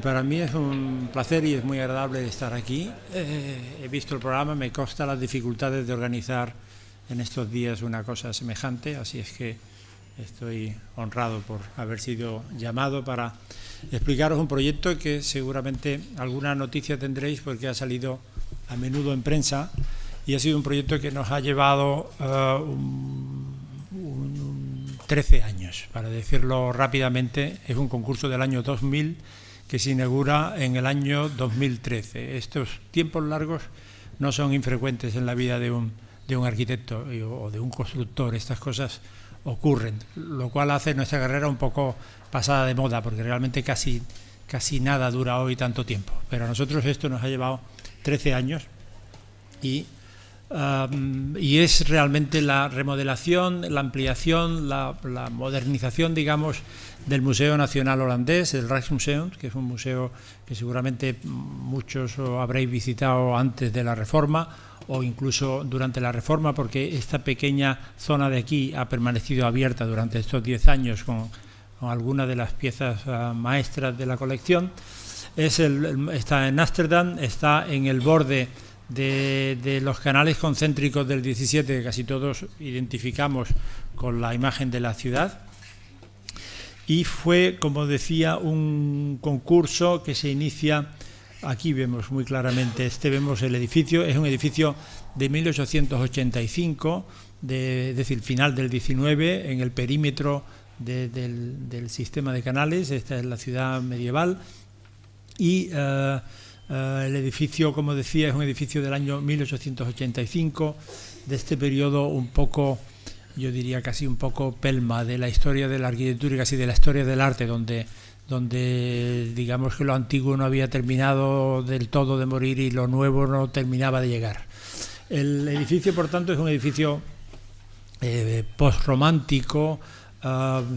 Para mí es un placer y es muy agradable estar aquí. He visto el programa, me consta las dificultades de organizar en estos días una cosa semejante, así es que estoy honrado por haber sido llamado para explicaros un proyecto que seguramente alguna noticia tendréis porque ha salido a menudo en prensa y ha sido un proyecto que nos ha llevado 13 años, para decirlo rápidamente. Es un concurso del año 2000 que se inaugura en el año 2013. Estos tiempos largos no son infrecuentes en la vida de un arquitecto o de un constructor. Estas cosas ocurren, lo cual hace nuestra carrera un poco pasada de moda, porque realmente casi nada dura hoy tanto tiempo. Pero a nosotros esto nos ha llevado 13 años y es realmente la remodelación, la ampliación, la modernización, digamos, del Museo Nacional Holandés, el Rijksmuseum, que es un museo que seguramente muchos habréis visitado antes de la Reforma o incluso durante la Reforma, porque esta pequeña zona de aquí ha permanecido abierta durante estos 10 años con algunas de las piezas maestras de la colección. Está en Ámsterdam, está en el borde de los canales concéntricos del 17, que casi todos identificamos con la imagen de la ciudad, y fue, como decía, un concurso que se inicia. Aquí vemos muy claramente, vemos el edificio, es un edificio de 1885, es decir, final del 19, en el perímetro del sistema de canales. Esta es la ciudad medieval y el edificio, como decía, es un edificio del año 1885, de este periodo un poco, yo diría casi un poco pelma de la historia de la arquitectura y casi de la historia del arte, donde digamos que lo antiguo no había terminado del todo de morir y lo nuevo no terminaba de llegar. El edificio, por tanto, es un edificio postromántico.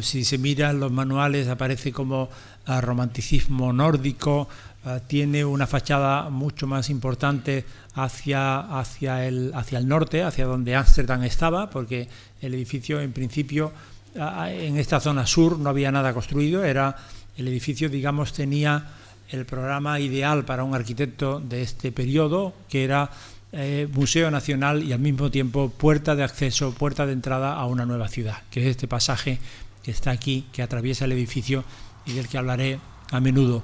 Si se miran los manuales aparece como romanticismo nórdico. Tiene una fachada mucho más importante hacia el norte, hacia donde Ámsterdam estaba, porque el edificio en principio en esta zona sur no había nada construido. El edificio, digamos, tenía el programa ideal para un arquitecto de este periodo, que era Museo Nacional y al mismo tiempo puerta de acceso, puerta de entrada a una nueva ciudad, que es este pasaje que está aquí, que atraviesa el edificio y del que hablaré a menudo.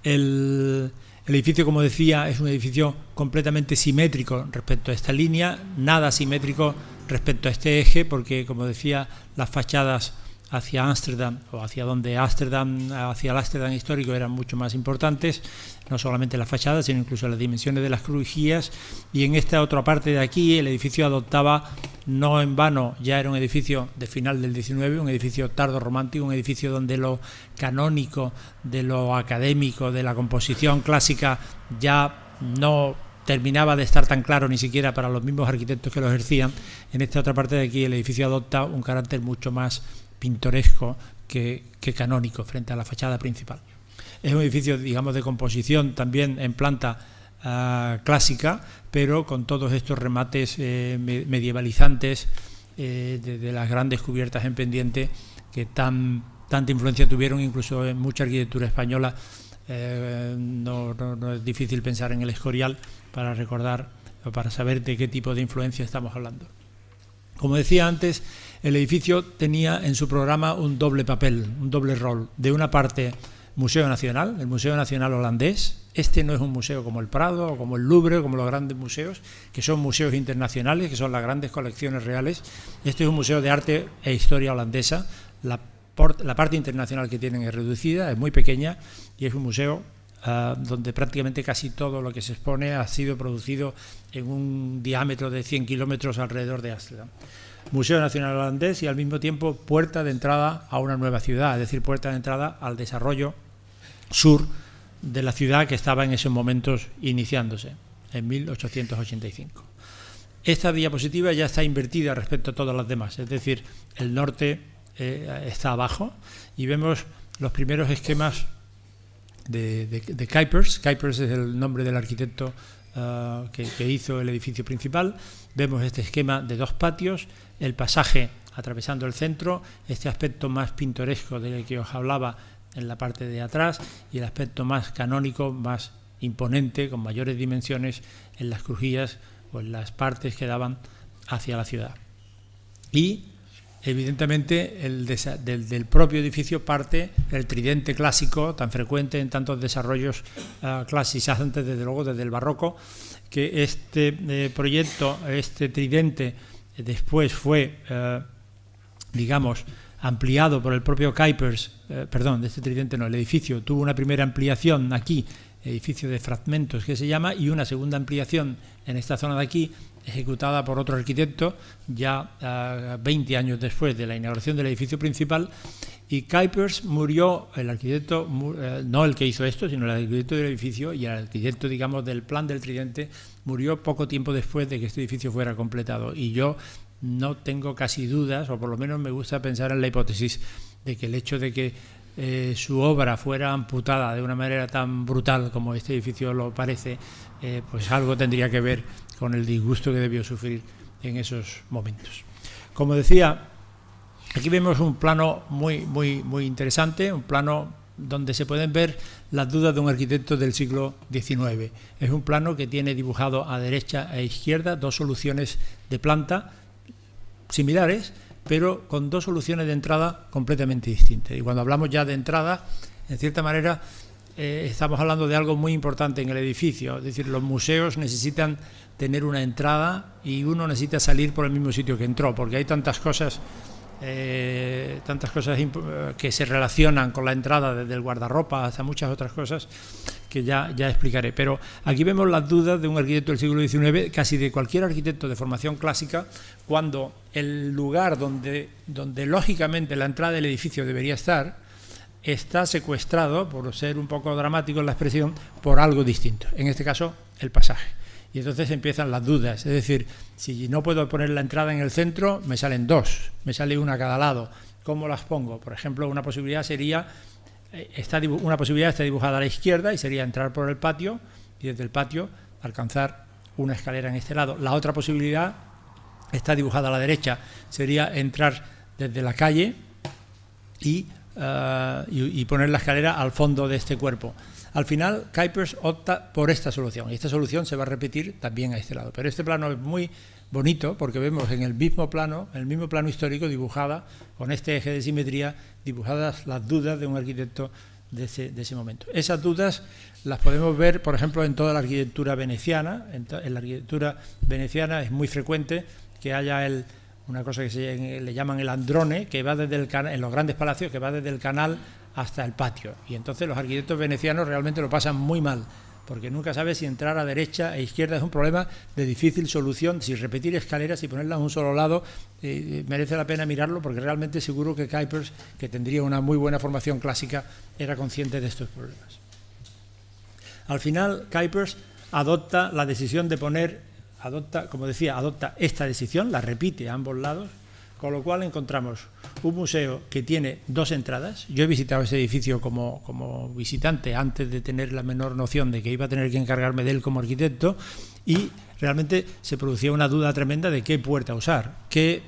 El edificio, como decía, es un edificio completamente simétrico respecto a esta línea, nada simétrico respecto a este eje, porque, como decía, las fachadas hacia Ámsterdam o hacia el Ámsterdam histórico eran mucho más importantes, no solamente las fachadas, sino incluso las dimensiones de las crujías. Y en esta otra parte de aquí el edificio adoptaba, no en vano, ya era un edificio de final del 19, un edificio tardo romántico, un edificio donde lo canónico, de lo académico, de la composición clásica ya no terminaba de estar tan claro ni siquiera para los mismos arquitectos que lo ejercían. En esta otra parte de aquí el edificio adopta un carácter mucho más pintoresco que canónico frente a la fachada principal. Es un edificio, digamos, de composición también en planta clásica, pero con todos estos remates medievalizantes de las grandes cubiertas en pendiente que tanta influencia tuvieron incluso en mucha arquitectura española. No es difícil pensar en el Escorial para recordar o para saber de qué tipo de influencia estamos hablando. Como decía antes, el edificio tenía en su programa un doble papel, un doble rol. De una parte, Museo Nacional, el Museo Nacional Holandés. Este no es un museo como el Prado o como el Louvre, como los grandes museos, que son museos internacionales, que son las grandes colecciones reales. Este es un museo de arte e historia holandesa. La parte internacional que tienen es reducida, es muy pequeña, y es un museo donde prácticamente casi todo lo que se expone ha sido producido en un diámetro de 100 kilómetros alrededor de Ámsterdam. Museo Nacional Holandés y al mismo tiempo puerta de entrada a una nueva ciudad, es decir, puerta de entrada al desarrollo sur de la ciudad que estaba en esos momentos iniciándose, en 1885. Esta diapositiva ya está invertida respecto a todas las demás, es decir, el norte está abajo y vemos los primeros esquemas de Kuipers. Kuipers es el nombre del arquitecto que hizo el edificio principal. Vemos este esquema de dos patios, el pasaje atravesando el centro, este aspecto más pintoresco del que os hablaba en la parte de atrás y el aspecto más canónico, más imponente, con mayores dimensiones en las crujías o en las partes que daban hacia la ciudad. Y evidentemente del propio edificio parte el tridente clásico, tan frecuente en tantos desarrollos clasicizantes, desde luego desde el barroco, que este proyecto, este tridente, después fue, digamos, ampliado por el propio Cuypers, perdón, de este tridente no, el edificio tuvo una primera ampliación aquí, edificio de fragmentos que se llama, y una segunda ampliación en esta zona de aquí, ejecutada por otro arquitecto, ya 20 años después de la inauguración del edificio principal, y Cuypers murió, el arquitecto, no el que hizo esto, sino el arquitecto del edificio, y el arquitecto, digamos, del plan del tridente, murió poco tiempo después de que este edificio fuera completado, y yo no tengo casi dudas, o por lo menos me gusta pensar en la hipótesis de que el hecho de que su obra fuera amputada de una manera tan brutal como este edificio lo parece, pues algo tendría que ver con el disgusto que debió sufrir en esos momentos. Como decía, aquí vemos un plano muy interesante, un plano donde se pueden ver las dudas de un arquitecto del siglo XIX. Es un plano que tiene dibujado a derecha e izquierda dos soluciones de planta similares, pero con dos soluciones de entrada completamente distintas. Y cuando hablamos ya de entrada, en cierta manera, estamos hablando de algo muy importante en el edificio. Es decir, los museos necesitan tener una entrada y uno necesita salir por el mismo sitio que entró, porque hay tantas cosas que se relacionan con la entrada, desde el guardarropa hasta muchas otras cosas que ya explicaré. Pero aquí vemos las dudas de un arquitecto del siglo XIX, casi de cualquier arquitecto de formación clásica, cuando el lugar donde lógicamente la entrada del edificio debería estar, está secuestrado, por ser un poco dramático en la expresión, por algo distinto, en este caso el pasaje. Y entonces empiezan las dudas, es decir, si no puedo poner la entrada en el centro, me salen dos, me sale una a cada lado. ¿Cómo las pongo? Por ejemplo, una posibilidad sería, está dibujada a la izquierda y sería entrar por el patio y desde el patio alcanzar una escalera en este lado. La otra posibilidad está dibujada a la derecha, sería entrar desde la calle y poner la escalera al fondo de este cuerpo. Al final, Cuypers opta por esta solución, y esta solución se va a repetir también a este lado. Pero este plano es muy bonito porque vemos en el mismo plano histórico dibujada, con este eje de simetría, dibujadas las dudas de un arquitecto de ese momento. Esas dudas las podemos ver, por ejemplo, en toda la arquitectura veneciana. En la arquitectura veneciana es muy frecuente que haya una cosa que le llaman el androne, que va desde el canal, en los grandes palacios, que va desde el canal hasta el patio, y entonces los arquitectos venecianos realmente lo pasan muy mal, porque nunca sabes si entrar a derecha e izquierda. Es un problema de difícil solución. Si repetir escaleras y ponerlas a un solo lado, merece la pena mirarlo, porque realmente seguro que Cuypers, que tendría una muy buena formación clásica, era consciente de estos problemas. Al final, Cuypers adopta la decisión de adopta esta decisión, la repite a ambos lados, con lo cual encontramos un museo que tiene dos entradas. Yo he visitado ese edificio como visitante antes de tener la menor noción de que iba a tener que encargarme de él como arquitecto, y realmente se producía una duda tremenda de qué puerta usar, qué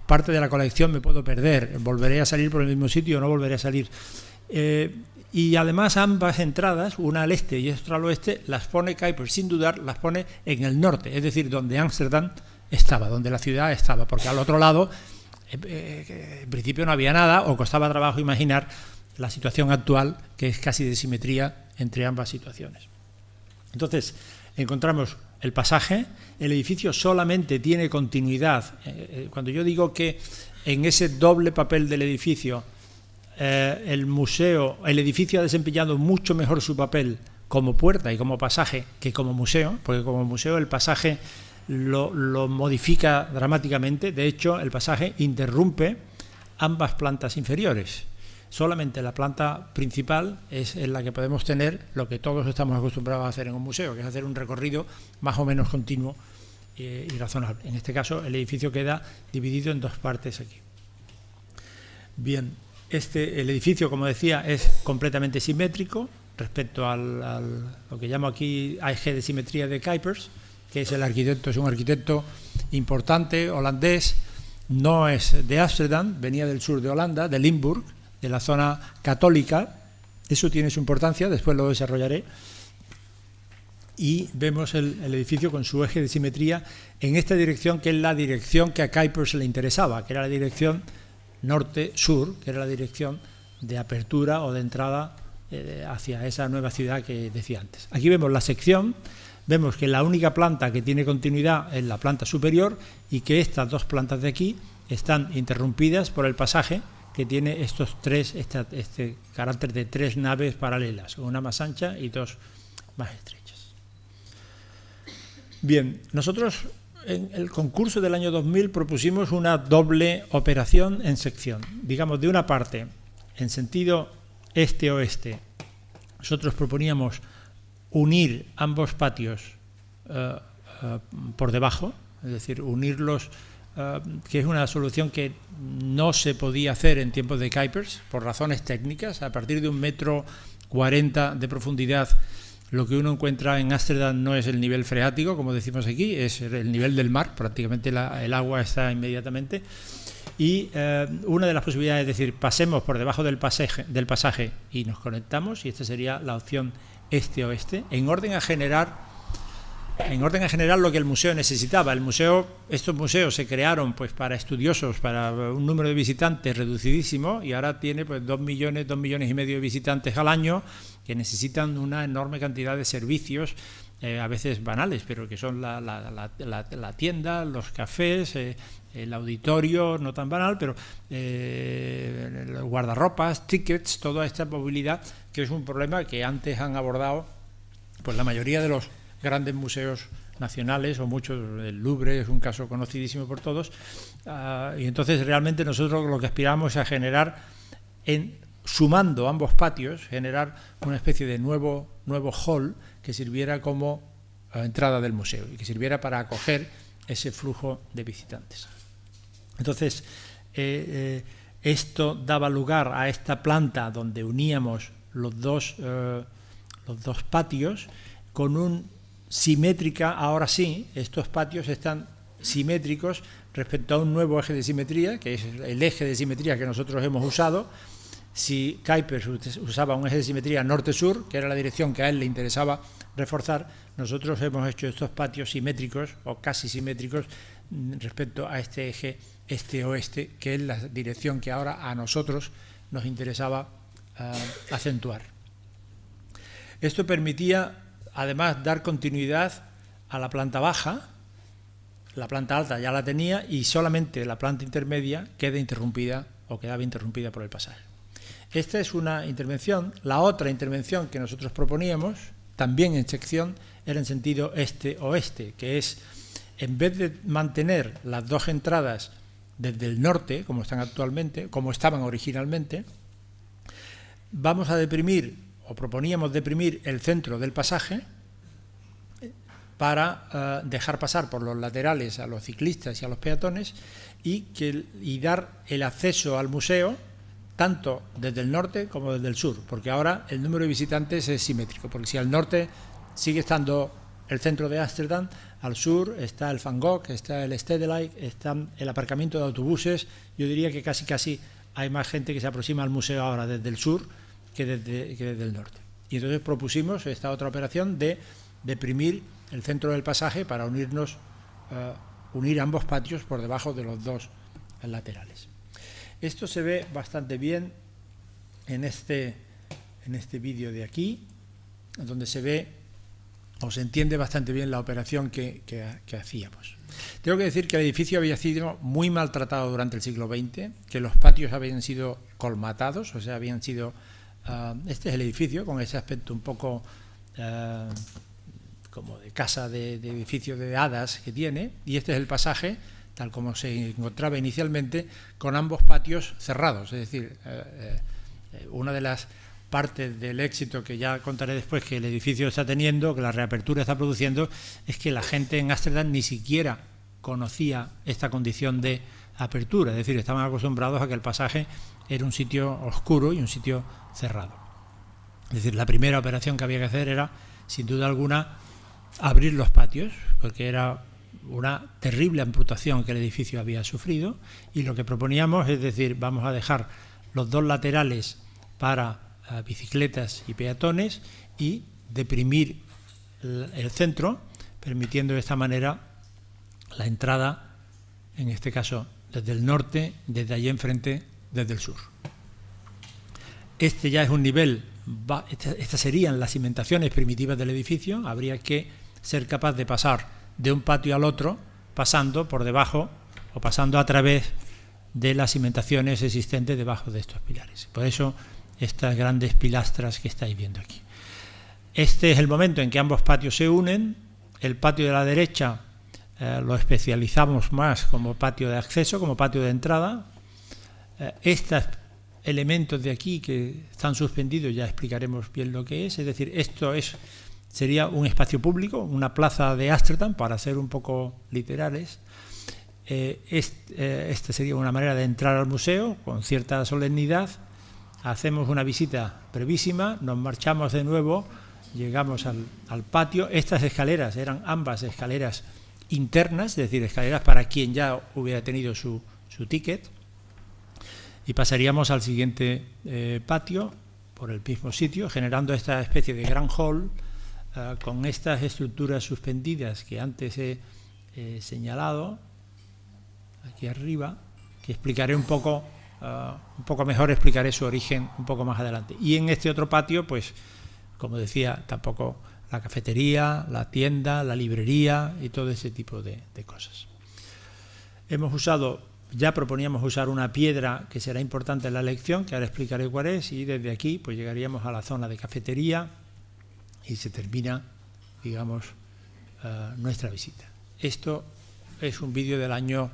parte de la colección me puedo perder, volveré a salir por el mismo sitio o no volveré a salir. Y además ambas entradas, una al este y otra al oeste, las pone Cuypers sin dudar, las pone en el norte, es decir, donde Ámsterdam estaba, donde la ciudad estaba, porque al otro lado en principio no había nada, o costaba trabajo imaginar la situación actual, que es casi de simetría entre ambas situaciones. Entonces encontramos el pasaje, el edificio solamente tiene continuidad. Cuando yo digo que en ese doble papel del edificio, el edificio ha desempeñado mucho mejor su papel como puerta y como pasaje que como museo, porque como museo el pasaje lo modifica dramáticamente. De hecho, el pasaje interrumpe ambas plantas inferiores. Solamente la planta principal es en la que podemos tener lo que todos estamos acostumbrados a hacer en un museo, que es hacer un recorrido más o menos continuo y razonable. En este caso, el edificio queda dividido en dos partes aquí. Bien, el edificio, como decía, es completamente simétrico respecto a lo que llamo aquí eje de simetría de Cuypers, que es un arquitecto importante, holandés, no es de Ámsterdam, venía del sur de Holanda, de Limburg, de la zona católica. Eso tiene su importancia, después lo desarrollaré. Y vemos el edificio con su eje de simetría en esta dirección, que es la dirección que a Kuipers le interesaba, que era la dirección norte-sur, que era la dirección de apertura o de entrada hacia esa nueva ciudad que decía antes. Aquí vemos la sección, vemos que la única planta que tiene continuidad es la planta superior y que estas dos plantas de aquí están interrumpidas por el pasaje que tiene este carácter de 3 naves paralelas, una más ancha y 2 más estrechas. Bien, nosotros en el concurso del año 2000 propusimos una doble operación en sección. Digamos, de una parte, en sentido este-oeste, nosotros proponíamos unir ambos patios por debajo, es decir, unirlos, que es una solución que no se podía hacer en tiempos de Kuipers por razones técnicas. A partir de 1,40 m de profundidad, lo que uno encuentra en Ámsterdam no es el nivel freático, como decimos aquí, es el nivel del mar, prácticamente el agua está inmediatamente. Y una de las posibilidades es decir, pasemos por debajo del pasaje y nos conectamos, y esta sería la opción este-oeste, en orden a generar lo que el museo necesitaba. Estos museos se crearon pues para estudiosos, para un número de visitantes reducidísimo, y ahora tiene pues 2 millones y medio de visitantes al año, que necesitan una enorme cantidad de servicios, a veces banales, pero que son la tienda, los cafés, el auditorio, no tan banal, pero guardarropas, tickets, toda esta movilidad, que es un problema que antes han abordado pues la mayoría de los grandes museos nacionales, o muchos. El Louvre es un caso conocidísimo por todos, y entonces realmente nosotros lo que aspiramos es a generar, sumando ambos patios, generar una especie de nuevo hall que sirviera como entrada del museo y que sirviera para acoger ese flujo de visitantes. Entonces, esto daba lugar a esta planta donde uníamos los dos patios con simétrica. Ahora sí, estos patios están simétricos respecto a un nuevo eje de simetría, que es el eje de simetría que nosotros hemos usado. Si Kuipers usaba un eje de simetría norte-sur, que era la dirección que a él le interesaba reforzar, nosotros hemos hecho estos patios simétricos o casi simétricos respecto a este eje este-oeste, que es la dirección que ahora a nosotros nos interesaba acentuar. Esto permitía además dar continuidad a la planta baja. La planta alta ya la tenía y solamente la planta intermedia quedaba interrumpida por el pasaje. Esta es una intervención. La otra intervención que nosotros proponíamos, también en sección, era en sentido este-oeste, que es, en vez de mantener las dos entradas desde el norte, como están actualmente, como estaban originalmente, vamos a deprimir, o proponíamos deprimir, el centro del pasaje para dejar pasar por los laterales a los ciclistas y a los peatones y dar el acceso al museo tanto desde el norte como desde el sur, porque ahora el número de visitantes es simétrico, porque si al norte sigue estando el centro de Ámsterdam, al sur está el Van Gogh, está el Stedelijk, está el aparcamiento de autobuses. Yo diría que casi hay más gente que se aproxima al museo ahora desde el sur que desde el norte. Y entonces propusimos esta otra operación de deprimir el centro del pasaje para unir ambos patios por debajo de los dos laterales. Esto se ve bastante bien en este vídeo de aquí, donde se ve o se entiende bastante bien la operación que hacíamos. Tengo que decir que el edificio había sido muy maltratado durante el siglo XX, que los patios habían sido colmatados, o sea, habían sido... este es el edificio, con ese aspecto un poco como de casa de edificio de hadas que tiene, y este es el pasaje, tal como se encontraba inicialmente, con ambos patios cerrados. Es decir, una de las partes del éxito que ya contaré después que el edificio está teniendo, que la reapertura está produciendo, es que la gente en Ámsterdam ni siquiera conocía esta condición de apertura, es decir, estaban acostumbrados a que el pasaje era un sitio oscuro y un sitio cerrado. Es decir, la primera operación que había que hacer era, sin duda alguna, abrir los patios, porque era una terrible amputación que el edificio había sufrido, y lo que proponíamos es decir, vamos a dejar los dos laterales para bicicletas y peatones y deprimir el centro, permitiendo de esta manera la entrada, en este caso desde el norte, desde allí enfrente, desde el sur. Este ya es un nivel, estas serían las cimentaciones primitivas del edificio. Habría que ser capaz de pasar de un patio al otro, pasando por debajo o pasando a través de las cimentaciones existentes debajo de estos pilares. Por eso estas grandes pilastras que estáis viendo aquí. Este es el momento en que ambos patios se unen. El patio de la derecha lo especializamos más como patio de acceso, como patio de entrada. Estos elementos de aquí que están suspendidos ya explicaremos bien lo que es decir, esto sería un espacio público, una plaza de Ámsterdam, para ser un poco literales. Esta sería una manera de entrar al museo con cierta solemnidad. Hacemos una visita brevísima, nos marchamos de nuevo, llegamos al patio. Estas escaleras eran ambas escaleras internas, es decir, escaleras para quien ya hubiera tenido su ticket, y pasaríamos al siguiente patio por el mismo sitio, generando esta especie de gran hall con estas estructuras suspendidas que antes he señalado aquí arriba, que explicaré un poco mejor, explicaré su origen un poco más adelante. Y en este otro patio, pues, como decía, tampoco la cafetería, la tienda, la librería y todo ese tipo de cosas. Ya proponíamos usar una piedra que será importante en la lección, que ahora explicaré cuál es, y desde aquí pues llegaríamos a la zona de cafetería y se termina, digamos, nuestra visita. Esto es un vídeo del año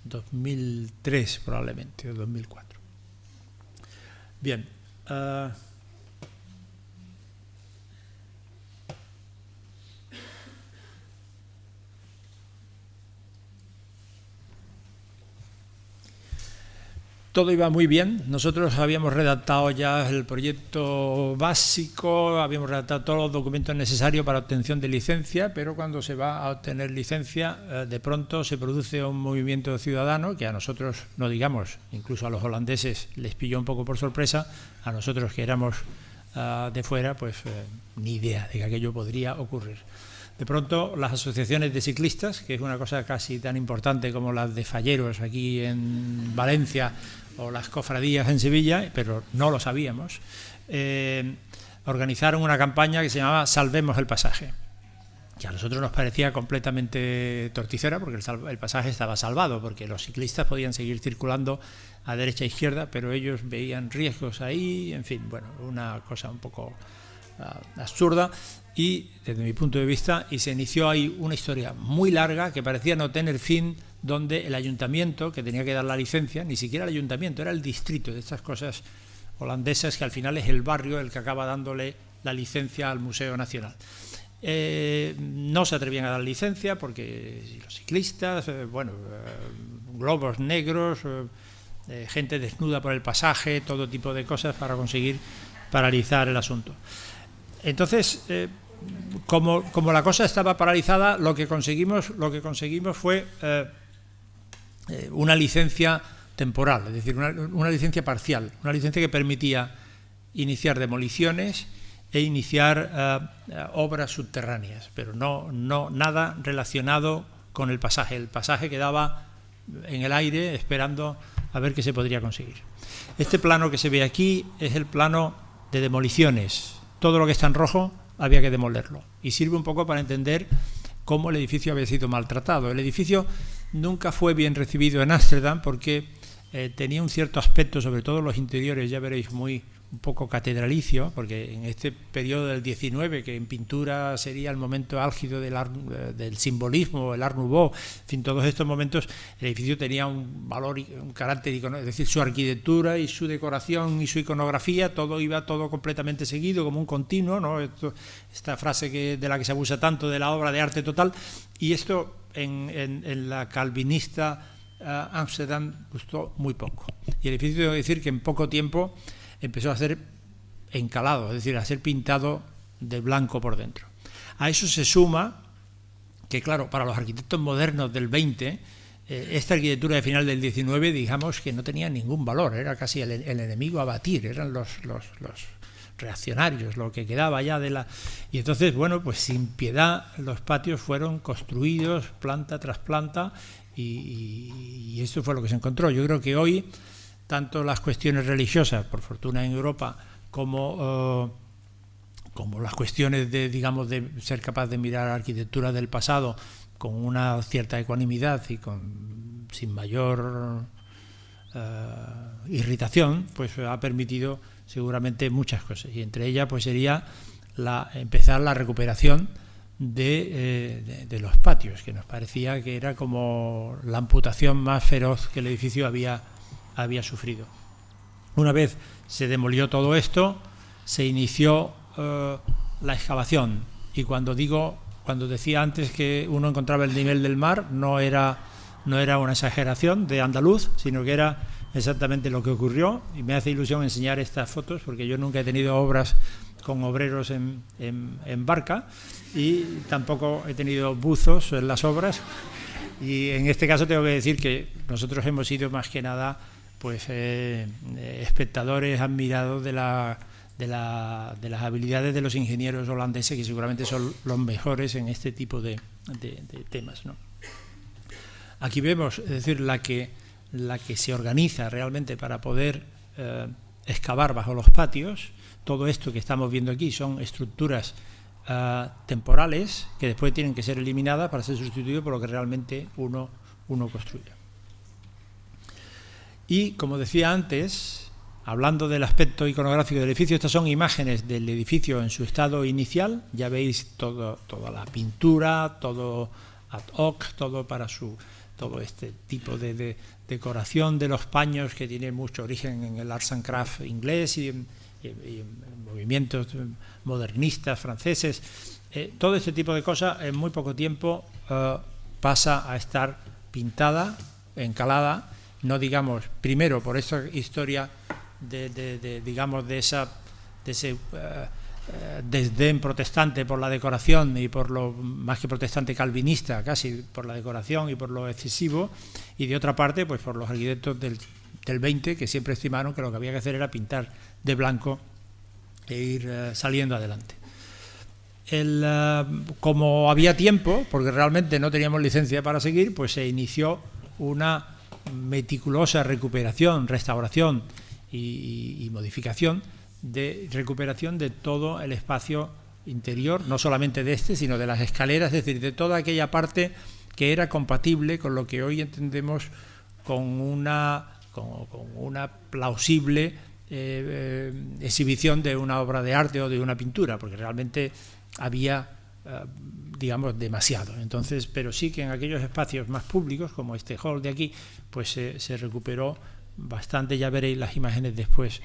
2003 probablemente, o 2004. Bien. Todo iba muy bien. Nosotros habíamos redactado ya el proyecto básico, habíamos redactado todos los documentos necesarios para obtención de licencia, pero cuando se va a obtener licencia, de pronto se produce un movimiento ciudadano que a nosotros, no digamos, incluso a los holandeses les pilló un poco por sorpresa, a nosotros que éramos de fuera, pues ni idea de que aquello podría ocurrir. De pronto las asociaciones de ciclistas, que es una cosa casi tan importante como las de falleros aquí en Valencia o las cofradías en Sevilla, pero no lo sabíamos, organizaron una campaña que se llamaba Salvemos el pasaje, que a nosotros nos parecía completamente torticera, porque el pasaje estaba salvado, porque los ciclistas podían seguir circulando a derecha e izquierda, pero ellos veían riesgos ahí, en fin, bueno, una cosa un poco absurda. Y desde mi punto de vista, y se inició ahí una historia muy larga que parecía no tener fin, donde el ayuntamiento, que tenía que dar la licencia, ni siquiera el ayuntamiento, era el distrito, de estas cosas holandesas que al final es el barrio el que acaba dándole la licencia al Museo Nacional. No se atrevían a dar licencia porque los ciclistas, globos negros, gente desnuda por el pasaje, todo tipo de cosas para conseguir paralizar el asunto. Entonces, como la cosa estaba paralizada, lo que conseguimos fue una licencia temporal, es decir, una licencia parcial, una licencia que permitía iniciar demoliciones e iniciar obras subterráneas, pero no nada relacionado con el pasaje. El pasaje quedaba en el aire esperando a ver qué se podría conseguir. Este plano que se ve aquí es el plano de demoliciones. Todo lo que está en rojo había que demolerlo, y sirve un poco para entender cómo el edificio había sido maltratado. El edificio nunca fue bien recibido en Ámsterdam porque tenía un cierto aspecto, sobre todo los interiores, ya veréis, un poco catedralicio, porque en este periodo del 19, que en pintura sería el momento álgido del simbolismo, el Art Nouveau, en fin, todos estos momentos, el edificio tenía un valor, un carácter iconográfico, es decir, su arquitectura y su decoración y su iconografía, todo iba completamente seguido, como un continuo, ¿no? Esta frase de la que se abusa tanto, de la obra de arte total, y esto en la calvinista Ámsterdam gustó muy poco. Y el edificio, tengo que decir que en poco tiempo empezó a ser encalado, es decir, a ser pintado de blanco por dentro. A eso se suma que, claro, para los arquitectos modernos del 20, esta arquitectura de final del 19, digamos que no tenía ningún valor, era casi el enemigo a batir, eran los reaccionarios, lo que quedaba ya de la... Y entonces, bueno, pues sin piedad los patios fueron construidos planta tras planta y esto fue lo que se encontró. Yo creo que hoy, tanto las cuestiones religiosas, por fortuna en Europa, como las cuestiones de, digamos, de ser capaz de mirar arquitectura del pasado con una cierta ecuanimidad y sin mayor irritación, pues ha permitido seguramente muchas cosas, y entre ellas pues sería empezar la recuperación de los patios, que nos parecía que era como la amputación más feroz que el edificio había sufrido. Una vez se demolió todo esto, se inició la excavación, y cuando decía antes que uno encontraba el nivel del mar, no era una exageración de andaluz, sino que era exactamente lo que ocurrió, y me hace ilusión enseñar estas fotos porque yo nunca he tenido obras con obreros en barca y tampoco he tenido buzos en las obras, y en este caso tengo que decir que nosotros hemos sido más que nada pues espectadores admirados de las habilidades de los ingenieros holandeses, que seguramente son los mejores en este tipo de temas, ¿no? Aquí vemos, es decir, la que se organiza realmente para poder excavar bajo los patios. Todo esto que estamos viendo aquí son estructuras temporales que después tienen que ser eliminadas para ser sustituidas por lo que realmente uno construye. Y como decía antes, hablando del aspecto iconográfico del edificio, estas son imágenes del edificio en su estado inicial. Ya veis toda la pintura, todo ad hoc, todo este tipo de decoración de los paños, que tiene mucho origen en el arts and craft inglés y en movimientos modernistas franceses. Todo este tipo de cosas en muy poco tiempo pasa a estar pintada, encalada, no digamos primero por esta historia digamos de ese desdén protestante por la decoración, y por lo más que protestante calvinista, casi por la decoración y por lo excesivo, y de otra parte pues por los arquitectos del 20, que siempre estimaron que lo que había que hacer era pintar de blanco e ir saliendo adelante. Como había tiempo, porque realmente no teníamos licencia para seguir, pues se inició una meticulosa recuperación, restauración y modificación de recuperación de todo el espacio interior, no solamente de este, sino de las escaleras, es decir, de toda aquella parte que era compatible con lo que hoy entendemos con una plausible exhibición de una obra de arte o de una pintura, porque realmente había, digamos, demasiado. Entonces, pero sí que en aquellos espacios más públicos, como este hall de aquí, pues se recuperó bastante. Ya veréis las imágenes después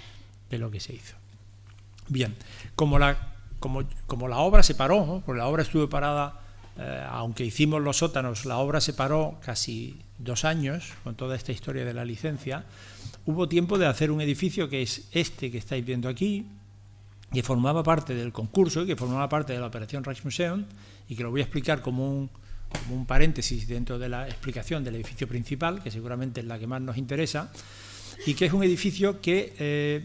de lo que se hizo. Bien, como la obra se paró, ¿no? Porque la obra estuvo parada, aunque hicimos los sótanos, la obra se paró casi 2 años con toda esta historia de la licencia. Hubo tiempo de hacer un edificio que es este que estáis viendo aquí, que formaba parte del concurso y que formaba parte de la operación Rijksmuseum, y que lo voy a explicar como un paréntesis dentro de la explicación del edificio principal, que seguramente es la que más nos interesa, y que es un edificio que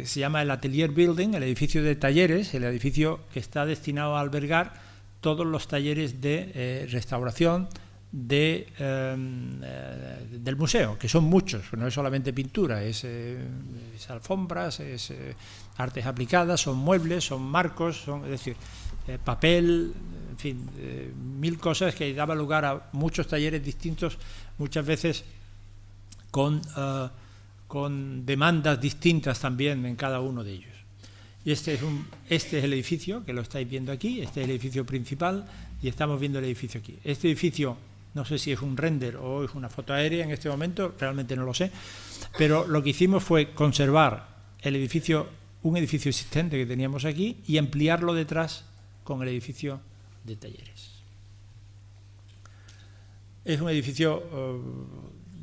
se llama el Atelier Building, el edificio de talleres, el edificio que está destinado a albergar todos los talleres de restauración del museo, que son muchos, no es solamente pintura, es alfombras, es artes aplicadas, son muebles, son marcos, es decir, papel, en fin, 1000 cosas que daban lugar a muchos talleres distintos, muchas veces con demandas distintas también en cada uno de ellos. Y este es el edificio, que lo estáis viendo aquí, este es el edificio principal, y estamos viendo el edificio aquí. Este edificio, no sé si es un render o es una foto aérea en este momento, realmente no lo sé, pero lo que hicimos fue conservar un edificio existente que teníamos aquí y ampliarlo detrás con el edificio de talleres. Es un edificio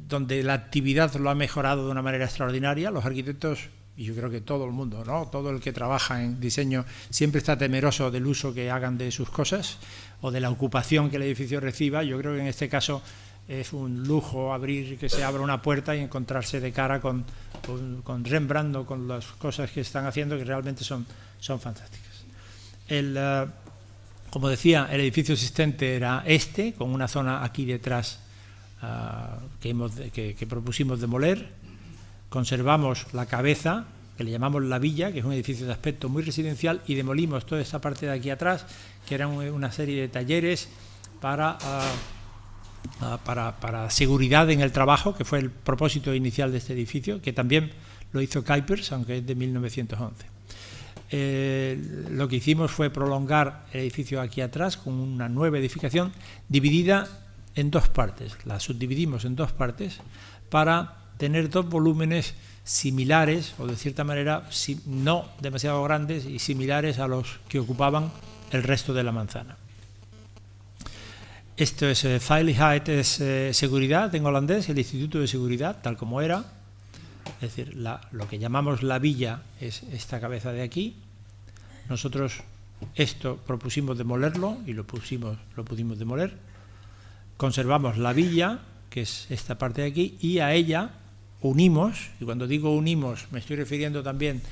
donde la actividad lo ha mejorado de una manera extraordinaria. Los arquitectos, y yo creo que todo el mundo, ¿no? Todo el que trabaja en diseño siempre está temeroso del uso que hagan de sus cosas o de la ocupación que el edificio reciba. Yo creo que en este caso es un lujo abrir, que se abra una puerta y encontrarse de cara con Rembrandt o con las cosas que están haciendo, que realmente son fantásticas. Como decía, el edificio existente era con una zona aquí detrás que propusimos demoler. Conservamos la cabeza, que le llamamos la villa, que es un edificio de aspecto muy residencial, y demolimos toda esta parte de aquí atrás, que eran una serie de talleres para seguridad en el trabajo, que fue el propósito inicial de este edificio, que también lo hizo Kuipers, aunque es de 1911. Lo que hicimos fue prolongar el edificio aquí atrás con una nueva edificación dividida en dos partes. La subdividimos en dos partes para tener dos volúmenes similares, o de cierta manera no demasiado grandes, y similares a los que ocupaban el resto de la manzana. Esto es Veiligheid, es seguridad en holandés, el Instituto de Seguridad, tal como era. Es decir, lo que llamamos la villa es esta cabeza de aquí. Nosotros esto propusimos demolerlo y lo pudimos demoler. Conservamos la villa, que es esta parte de aquí, y a ella unimos, y cuando digo unimos me estoy refiriendo también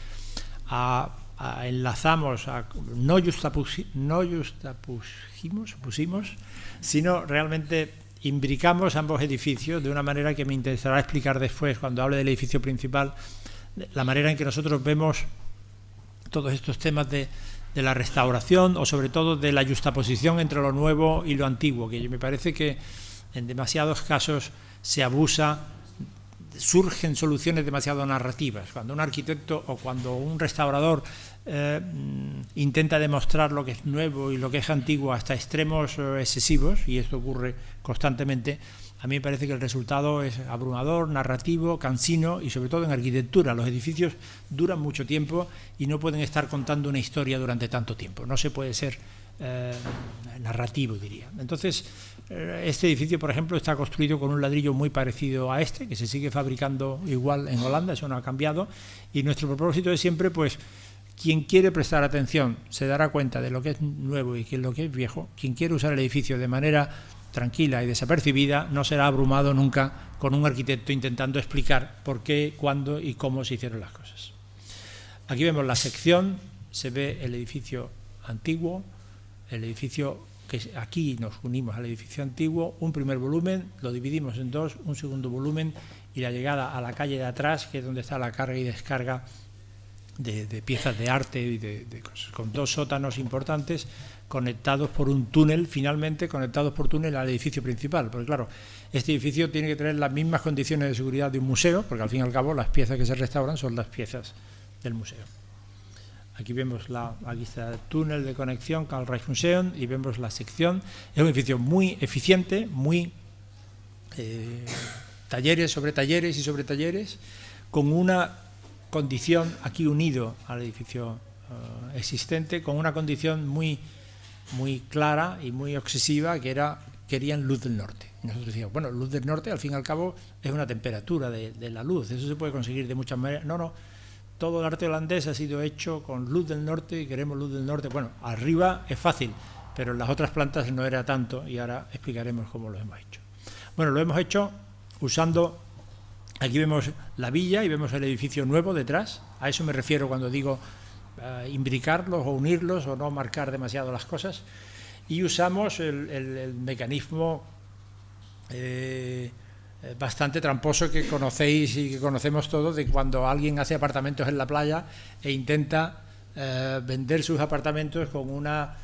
enlazamos, no justapusimos, sino realmente imbricamos ambos edificios de una manera que me interesará explicar después cuando hable del edificio principal, la manera en que nosotros vemos todos estos temas de la restauración, o sobre todo de la justaposición entre lo nuevo y lo antiguo, que me parece que en demasiados casos se abusa. Surgen soluciones demasiado narrativas. Cuando un arquitecto o cuando un restaurador intenta demostrar lo que es nuevo y lo que es antiguo hasta extremos excesivos, y esto ocurre constantemente, a mí me parece que el resultado es abrumador, narrativo, cansino, y sobre todo en arquitectura. Los edificios duran mucho tiempo y no pueden estar contando una historia durante tanto tiempo. No se puede ser narrativo, diría. Entonces, este edificio, por ejemplo, está construido con un ladrillo muy parecido a que se sigue fabricando igual en Holanda, eso no ha cambiado, y nuestro propósito es siempre, pues, quien quiere prestar atención se dará cuenta de lo que es nuevo y de lo que es viejo. Quien quiere usar el edificio de manera tranquila y desapercibida no será abrumado nunca con un arquitecto intentando explicar por qué, cuándo y cómo se hicieron las cosas. Aquí vemos la sección, se ve el edificio antiguo, el edificio que aquí nos unimos al edificio antiguo, un primer volumen, lo dividimos en dos, un segundo volumen, y la llegada a la calle de atrás, que es donde está la carga y descarga de piezas de arte y de cosas, con dos sótanos importantes conectados por un túnel, finalmente conectados por túnel al edificio principal, porque claro, este edificio tiene que tener las mismas condiciones de seguridad de un museo, porque al fin y al cabo las piezas que se restauran son las piezas del museo. Aquí vemos aquí está el túnel de conexión con el Rijksmuseum y vemos la sección. Es un edificio muy eficiente, muy talleres sobre talleres y sobre talleres, con una condición, aquí unido al edificio existente, con una condición muy clara y muy obsesiva, que querían luz del norte. Nosotros decíamos, bueno, luz del norte al fin y al cabo es una temperatura de la luz, eso se puede conseguir de muchas maneras. No, todo el arte holandés ha sido hecho con luz del norte y queremos luz del norte. Bueno, arriba es fácil, pero en las otras plantas no era tanto, y ahora explicaremos cómo lo hemos hecho. Bueno, lo hemos hecho usando, aquí vemos la villa y vemos el edificio nuevo detrás. A eso me refiero cuando digo imbricarlos o unirlos o no marcar demasiado las cosas. Y usamos el mecanismo bastante tramposo que conocéis y que conocemos todos, de cuando alguien hace apartamentos en la playa e intenta vender sus apartamentos con una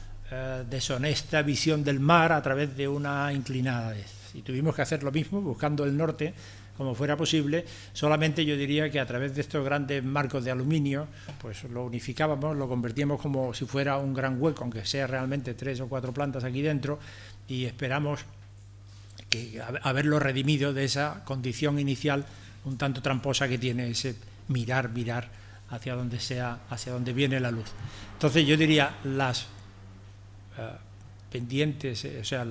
deshonesta visión del mar a través de una inclinada. Y tuvimos que hacer lo mismo buscando el norte como fuera posible, solamente yo diría que a través de estos grandes marcos de aluminio pues lo unificábamos, lo convertíamos como si fuera un gran hueco, aunque sea realmente 3 o 4 plantas aquí dentro, y esperamos haberlo redimido de esa condición inicial un tanto tramposa que tiene ese mirar hacia donde viene la luz. Entonces yo diría las pendientes, o sea,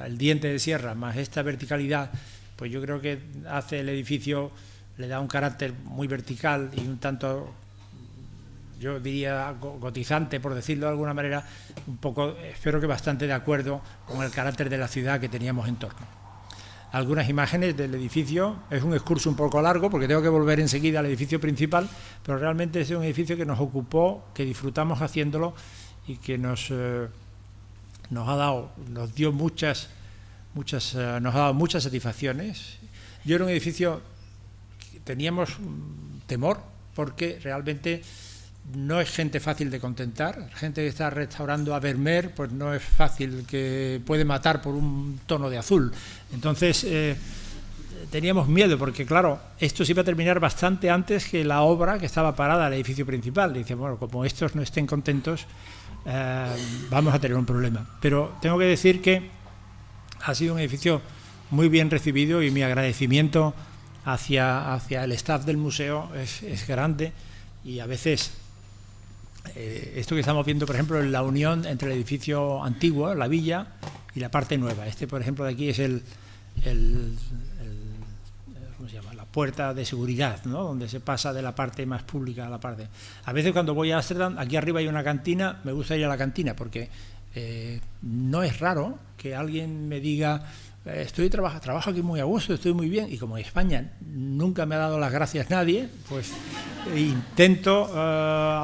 el diente de sierra más esta verticalidad, pues yo creo que hace el edificio, le da un carácter muy vertical y un tanto, yo diría, gotizante, por decirlo de alguna manera, un poco, espero que bastante de acuerdo con el carácter de la ciudad que teníamos en torno. algunas imágenes del edificio. Es un excurso un poco largo porque tengo que volver enseguida al edificio principal, pero realmente es un edificio que nos ocupó, que disfrutamos haciéndolo y que nos ha dado muchas satisfacciones. Yo era un edificio que teníamos temor porque realmente no es gente fácil de contentar. Gente que está restaurando a Vermeer, pues no es fácil, que puede matar por un tono de azul. Entonces teníamos miedo porque, claro, esto se iba a terminar bastante antes que la obra que estaba parada, el edificio principal. Y dice, bueno, como estos no estén contentos, vamos a tener un problema. Pero tengo que decir que ha sido un edificio muy bien recibido y mi agradecimiento hacia el staff del museo es grande. Y a veces esto que estamos viendo, por ejemplo, es la unión entre el edificio antiguo, la villa, y la parte nueva. Este, por ejemplo, de aquí es ¿cómo se llama? La puerta de seguridad, ¿no? Donde se pasa de la parte más pública a la parte. A veces cuando voy a Ámsterdam, aquí arriba hay una cantina, me gusta ir a la cantina porque no es raro que alguien me diga trabajo aquí muy a gusto, estoy muy bien, y como en España nunca me ha dado las gracias nadie, pues intento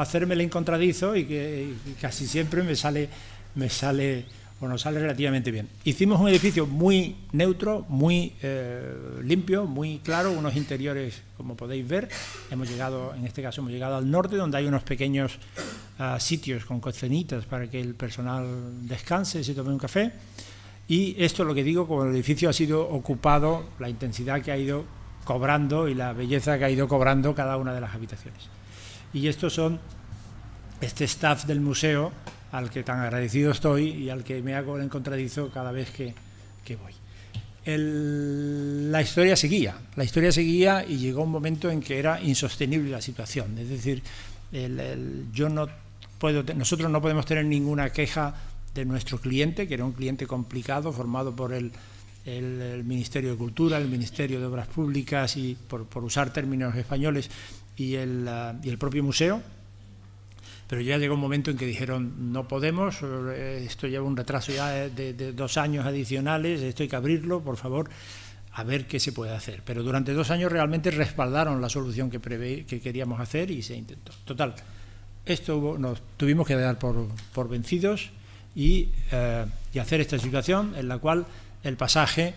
hacerme el encontradizo y que casi siempre me sale relativamente bien. Hicimos un edificio muy neutro, muy limpio, muy claro, unos interiores, como podéis ver. En este caso hemos llegado al norte, donde hay unos pequeños sitios con cocinitas para que el personal descanse y se tome un café. Y esto es lo que digo, como el edificio ha sido ocupado, la intensidad que ha ido cobrando y la belleza que ha ido cobrando cada una de las habitaciones. Y estos son este staff del museo, al que tan agradecido estoy y al que me hago el encontradizo cada vez que voy. La historia seguía y llegó un momento en que era insostenible la situación. Es decir, nosotros no podemos tener ninguna queja de nuestro cliente, que era un cliente complicado, formado por el Ministerio de Cultura, el Ministerio de Obras Públicas, y por usar términos españoles, y el propio museo. Pero ya llegó un momento en que dijeron, no podemos, esto lleva un retraso ya de 2 años adicionales, esto hay que abrirlo, por favor, a ver qué se puede hacer. Pero durante 2 años realmente respaldaron la solución que queríamos hacer y se intentó. Total, nos tuvimos que dar por vencidos y hacer esta situación en la cual el pasaje,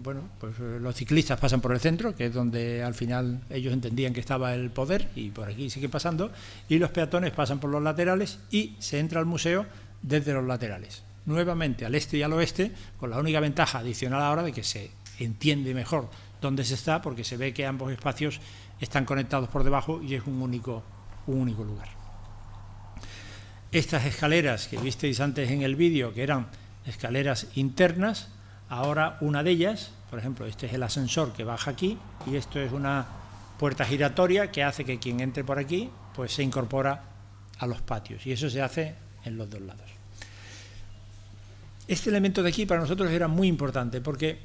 pues los ciclistas pasan por el centro, que es donde al final ellos entendían que estaba el poder, y por aquí sigue pasando, y los peatones pasan por los laterales y se entra al museo desde los laterales, nuevamente al este y al oeste, con la única ventaja adicional ahora de que se entiende mejor dónde se está, porque se ve que ambos espacios están conectados por debajo y es un único lugar. Estas escaleras que visteis antes en el vídeo, que eran escaleras internas, ahora una de ellas, por ejemplo, este es el ascensor que baja aquí, y esto es una puerta giratoria que hace que quien entre por aquí pues se incorpora a los patios, y eso se hace en los 2 lados. Este elemento de aquí para nosotros era muy importante porque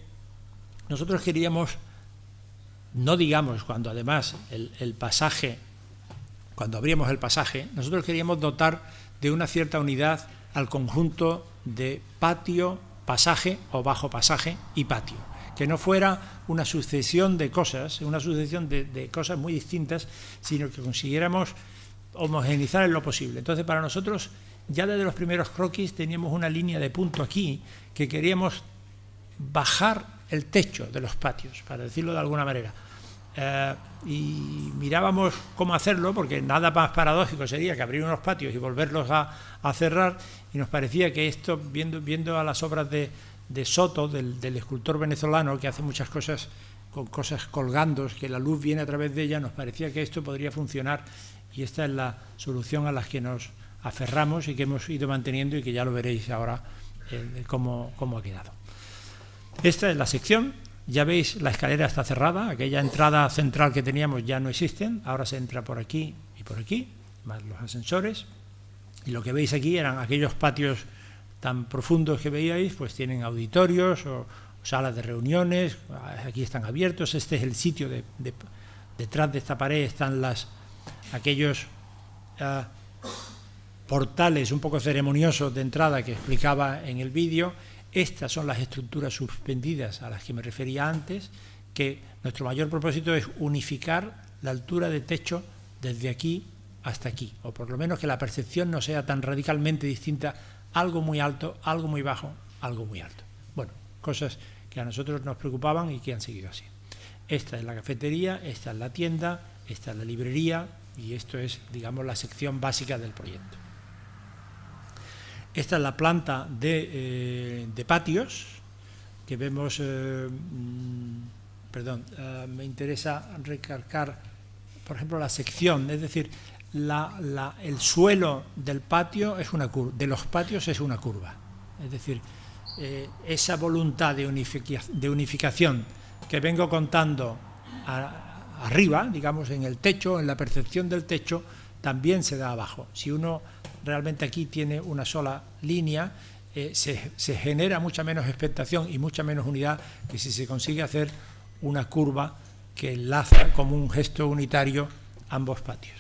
nosotros queríamos, no digamos cuando además el pasaje, cuando abríamos el pasaje, nosotros queríamos dotar de una cierta unidad al conjunto de patio, pasaje o bajo pasaje y patio, que no fuera una sucesión de cosas, de cosas muy distintas, sino que consiguiéramos homogeneizar en lo posible. Entonces, para nosotros, ya desde los primeros croquis teníamos una línea de punto aquí, que queríamos bajar el techo de los patios, para decirlo de alguna manera. Y mirábamos cómo hacerlo, porque nada más paradójico sería que abrir unos patios y volverlos a cerrar, y nos parecía que esto, viendo a las obras de Soto, del escultor venezolano, que hace muchas cosas con cosas colgando, que la luz viene a través de ella, nos parecía que esto podría funcionar, y esta es la solución a la que nos aferramos y que hemos ido manteniendo, y que ya lo veréis ahora cómo ha quedado. Esta es la sección. Ya veis, la escalera está cerrada, aquella entrada central que teníamos ya no existen, ahora se entra por aquí y por aquí, más los ascensores, y lo que veis aquí eran aquellos patios tan profundos que veíais, pues tienen auditorios o salas de reuniones, aquí están abiertos. Este es el sitio, detrás de esta pared están aquellos portales un poco ceremoniosos de entrada que explicaba en el vídeo. Estas son las estructuras suspendidas a las que me refería antes, que nuestro mayor propósito es unificar la altura de techo desde aquí hasta aquí, o por lo menos que la percepción no sea tan radicalmente distinta, algo muy alto, algo muy bajo, algo muy alto. Bueno, cosas que a nosotros nos preocupaban y que han seguido así. Esta es la cafetería, esta es la tienda, esta es la librería y esto es, digamos, la sección básica del proyecto. Esta es la planta de patios que vemos, me interesa recalcar, por ejemplo, la sección, es decir, el suelo del patio es una curva, de los patios es una curva, es decir, esa voluntad de unificación que vengo contando arriba, digamos, en el techo, en la percepción del techo, también se da abajo. Si uno realmente aquí tiene una sola línea, se genera mucha menos expectación y mucha menos unidad que si se consigue hacer una curva que enlaza como un gesto unitario ambos patios.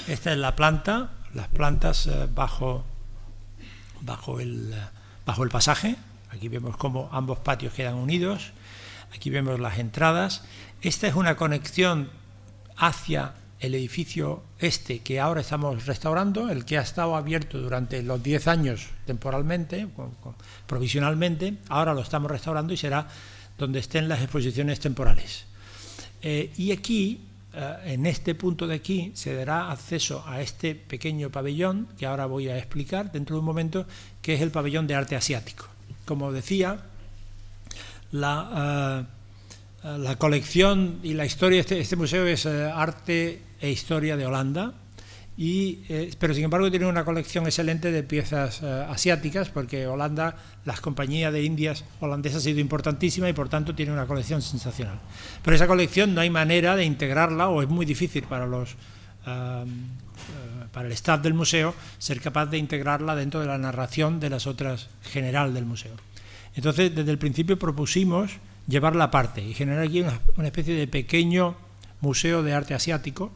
Esta es la planta, las plantas bajo el pasaje. Aquí vemos cómo ambos patios quedan unidos. Aquí vemos las entradas. Esta es una conexión hacia el edificio este que ahora estamos restaurando, el que ha estado abierto durante los 10 años temporalmente, provisionalmente. Ahora lo estamos restaurando y será donde estén las exposiciones temporales. Y aquí, en este punto de aquí, se dará acceso a este pequeño pabellón que ahora voy a explicar dentro de un momento, que es el pabellón de arte asiático. Como decía, la colección y la historia de este museo es arte e historia de Holanda, pero sin embargo tiene una colección excelente de piezas asiáticas, porque Holanda, las compañías de Indias holandesas ha sido importantísima y por tanto tiene una colección sensacional. Pero esa colección no hay manera de integrarla, o es muy difícil para el staff del museo ser capaz de integrarla dentro de la narración de las otras general del museo. Entonces, desde el principio propusimos llevarla aparte y generar aquí una especie de pequeño museo de arte asiático,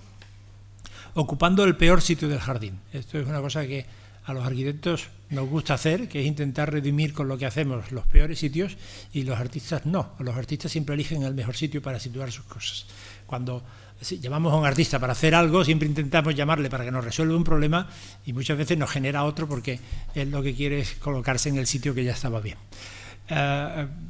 ocupando el peor sitio del jardín. Esto es una cosa que a los arquitectos nos gusta hacer, que es intentar redimir con lo que hacemos los peores sitios, y los artistas no. Los artistas siempre eligen el mejor sitio para situar sus cosas. Cuando llamamos a un artista para hacer algo, siempre intentamos llamarle para que nos resuelva un problema y muchas veces nos genera otro porque él lo que quiere es colocarse en el sitio que ya estaba bien.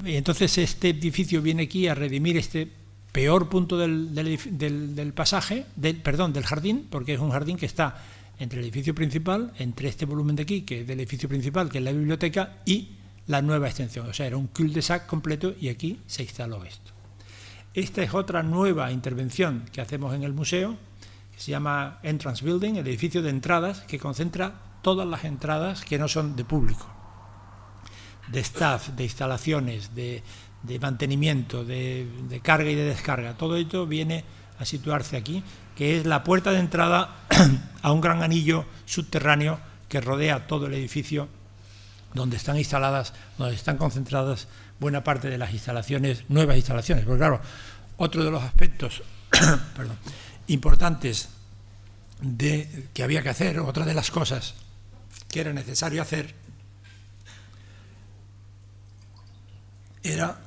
Entonces este edificio viene aquí a redimir este peor punto del pasaje, del jardín, porque es un jardín que está entre el edificio principal, entre este volumen de aquí, que es del edificio principal, que es la biblioteca, y la nueva extensión. O sea, era un cul-de-sac completo y aquí se instaló esto. Esta es otra nueva intervención que hacemos en el museo, que se llama Entrance Building, el edificio de entradas, que concentra todas las entradas que no son de público, de staff, de instalaciones, de mantenimiento, de carga y de descarga. Todo esto viene a situarse aquí, que es la puerta de entrada a un gran anillo subterráneo que rodea todo el edificio, donde están instaladas, donde están concentradas buena parte de las instalaciones, nuevas instalaciones. Porque claro, otro de los aspectos importantes que había que hacer, otra de las cosas que era necesario hacer, era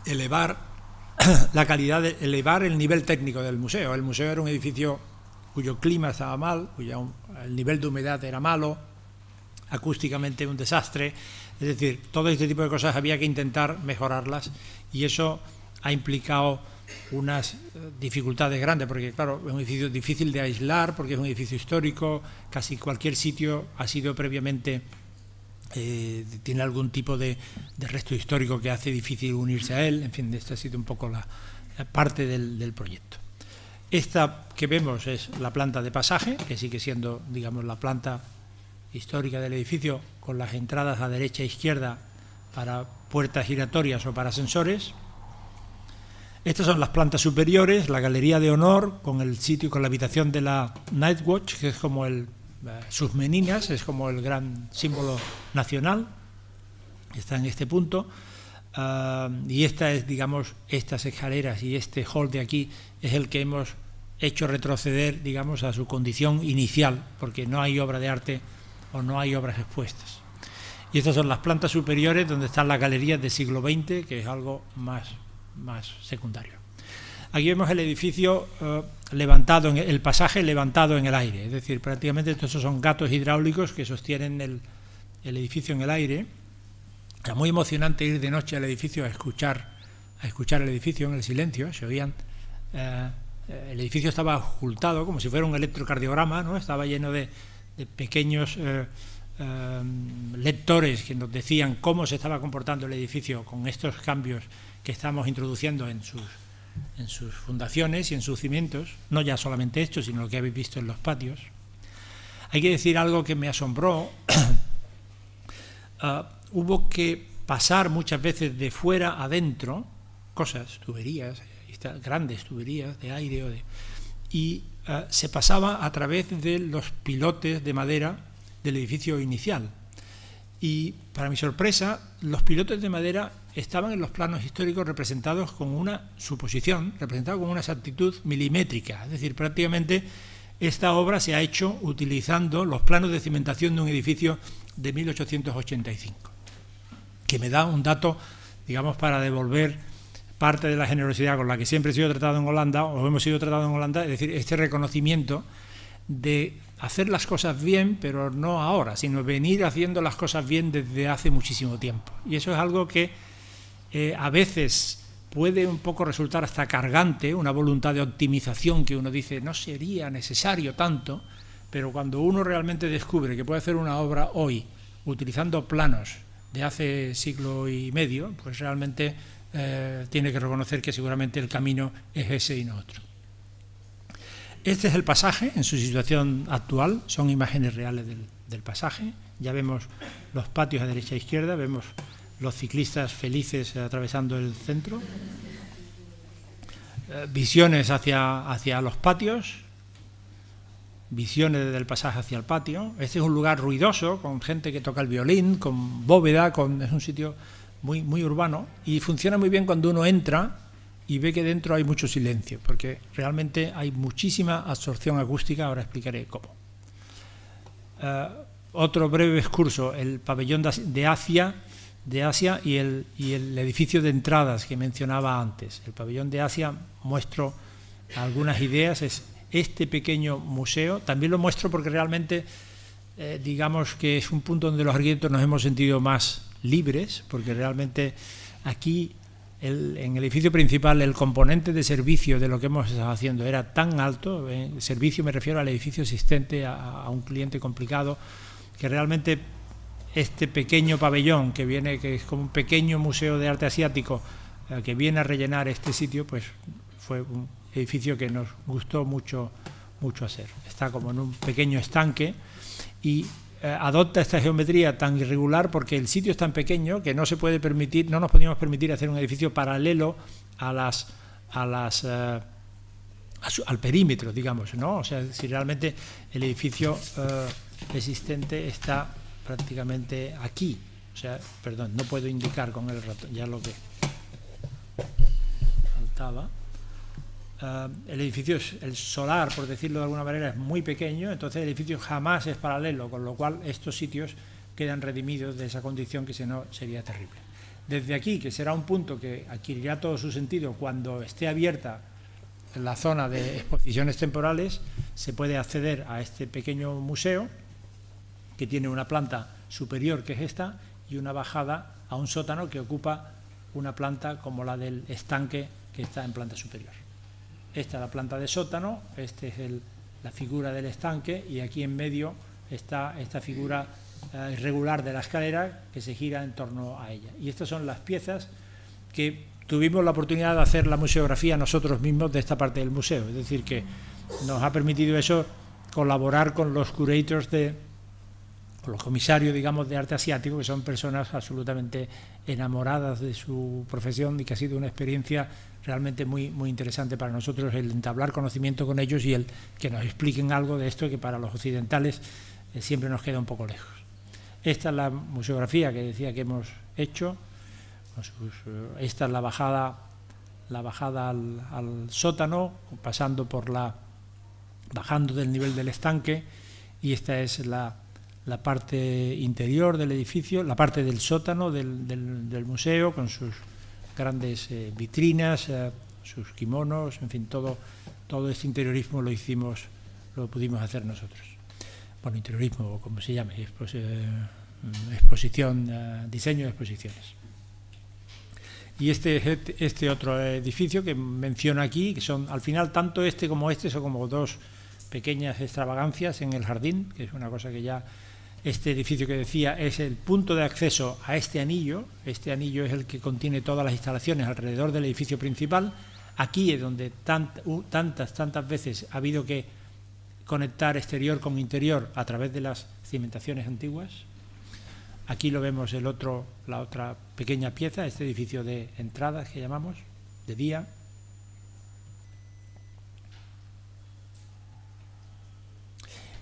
elevar la calidad, elevar el nivel técnico del museo. El museo era un edificio cuyo clima estaba mal, el nivel de humedad era malo, acústicamente un desastre. Es decir, todo este tipo de cosas había que intentar mejorarlas, y eso ha implicado unas dificultades grandes, porque claro, es un edificio difícil de aislar, porque es un edificio histórico, casi cualquier sitio ha sido previamente, tiene algún tipo de resto histórico que hace difícil unirse a él. En fin, esta ha sido un poco la parte del proyecto. Esta que vemos es la planta de pasaje, que sigue siendo, digamos, la planta histórica del edificio, con las entradas a derecha e izquierda para puertas giratorias o para ascensores. Estas son las plantas superiores, la galería de honor, con el sitio, con la habitación de la Night Watch, que es como sus meninas, es como el gran símbolo nacional, está en este punto. Y esta es, digamos, estas escaleras y este hall de aquí es el que hemos hecho retroceder, digamos, a su condición inicial, porque no hay obra de arte o no hay obras expuestas. Y estas son las plantas superiores donde están las galerías del siglo XX, que es algo más secundario. Aquí vemos el edificio levantado, el pasaje levantado en el aire, es decir, prácticamente estos son gatos hidráulicos que sostienen el edificio en el aire. Era muy emocionante ir de noche al edificio a escuchar el edificio en el silencio, se oían. El edificio estaba ocultado como si fuera un electrocardiograma, ¿no? Estaba lleno de pequeños lectores que nos decían cómo se estaba comportando el edificio con estos cambios que estamos introduciendo en sus fundaciones y en sus cimientos, no ya solamente esto, sino lo que habéis visto en los patios. Hay que decir algo que me asombró. Hubo que pasar muchas veces de fuera adentro, cosas, tuberías, grandes tuberías de aire, y se pasaba a través de los pilotes de madera del edificio inicial. Y para mi sorpresa, los pilotes de madera estaban en los planos históricos representados con una suposición, representados con una exactitud milimétrica, es decir, prácticamente esta obra se ha hecho utilizando los planos de cimentación de un edificio de 1885, que me da un dato, digamos, para devolver parte de la generosidad con la que siempre he sido tratado en Holanda, o hemos sido tratados en Holanda, es decir, este reconocimiento de hacer las cosas bien, pero no ahora, sino venir haciendo las cosas bien desde hace muchísimo tiempo. Y eso es algo que a veces puede un poco resultar hasta cargante, una voluntad de optimización que uno dice no sería necesario tanto, pero cuando uno realmente descubre que puede hacer una obra hoy utilizando planos de hace siglo y medio, pues realmente tiene que reconocer que seguramente el camino es ese y no otro. Este es el pasaje en su situación actual, son imágenes reales del pasaje. Ya vemos los patios a derecha e izquierda, vemos los ciclistas felices atravesando el centro, visiones hacia los patios, visiones del pasaje hacia el patio. Este es un lugar ruidoso, con gente que toca el violín, con bóveda, es un sitio muy, muy urbano, y funciona muy bien cuando uno entra y ve que dentro hay mucho silencio, porque realmente hay muchísima absorción acústica, ahora explicaré cómo. Otro breve excurso, el pabellón de Asia y el edificio de entradas que mencionaba antes. El pabellón de Asia muestro algunas ideas, es este pequeño museo, también lo muestro porque realmente digamos que es un punto donde los arquitectos nos hemos sentido más libres, porque realmente aquí en el edificio principal el componente de servicio de lo que hemos estado haciendo era tan alto, servicio me refiero al edificio asistente a un cliente complicado, que realmente este pequeño pabellón que es como un pequeño museo de arte asiático que viene a rellenar este sitio, pues fue un edificio que nos gustó mucho hacer. Está como en un pequeño estanque y adopta esta geometría tan irregular porque el sitio es tan pequeño que no nos podíamos permitir hacer un edificio paralelo al perímetro, digamos, ¿no? O sea, si realmente el edificio existente está prácticamente aquí, o sea, perdón, no puedo indicar con el ratón, ya lo que faltaba. El edificio, el solar, por decirlo de alguna manera, es muy pequeño, entonces el edificio jamás es paralelo, con lo cual estos sitios quedan redimidos de esa condición que si no sería terrible. Desde aquí, que será un punto que adquirirá todo su sentido cuando esté abierta la zona de exposiciones temporales, se puede acceder a este pequeño museo que tiene una planta superior, que es esta, y una bajada a un sótano que ocupa una planta como la del estanque que está en planta superior. Esta es la planta de sótano, esta es la figura del estanque y aquí en medio está esta figura irregular de la escalera que se gira en torno a ella. Y estas son las piezas que tuvimos la oportunidad de hacer la museografía nosotros mismos de esta parte del museo, es decir, que nos ha permitido eso colaborar con los curators con los comisarios, digamos, de arte asiático, que son personas absolutamente enamoradas de su profesión y que ha sido una experiencia realmente muy, muy interesante para nosotros el entablar conocimiento con ellos y el que nos expliquen algo de esto que para los occidentales siempre nos queda un poco lejos. Esta es la museografía que decía que hemos hecho. Esta es la bajada al sótano, pasando por la bajando del nivel del estanque, y esta es la parte interior del edificio, la parte del sótano del museo, con sus grandes vitrinas, sus kimonos, en fin, todo este interiorismo lo pudimos hacer nosotros. Bueno, interiorismo, o como se llame, exposición, diseño de exposiciones. Y este otro edificio que menciono aquí, que son, al final, tanto este como este, son como dos pequeñas extravagancias en el jardín, que es una cosa que ya, este edificio que decía, es el punto de acceso a este anillo es el que contiene todas las instalaciones alrededor del edificio principal. Aquí es donde tantas veces ha habido que conectar exterior con interior a través de las cimentaciones antiguas. Aquí lo vemos la otra pequeña pieza, este edificio de entradas que llamamos, de día.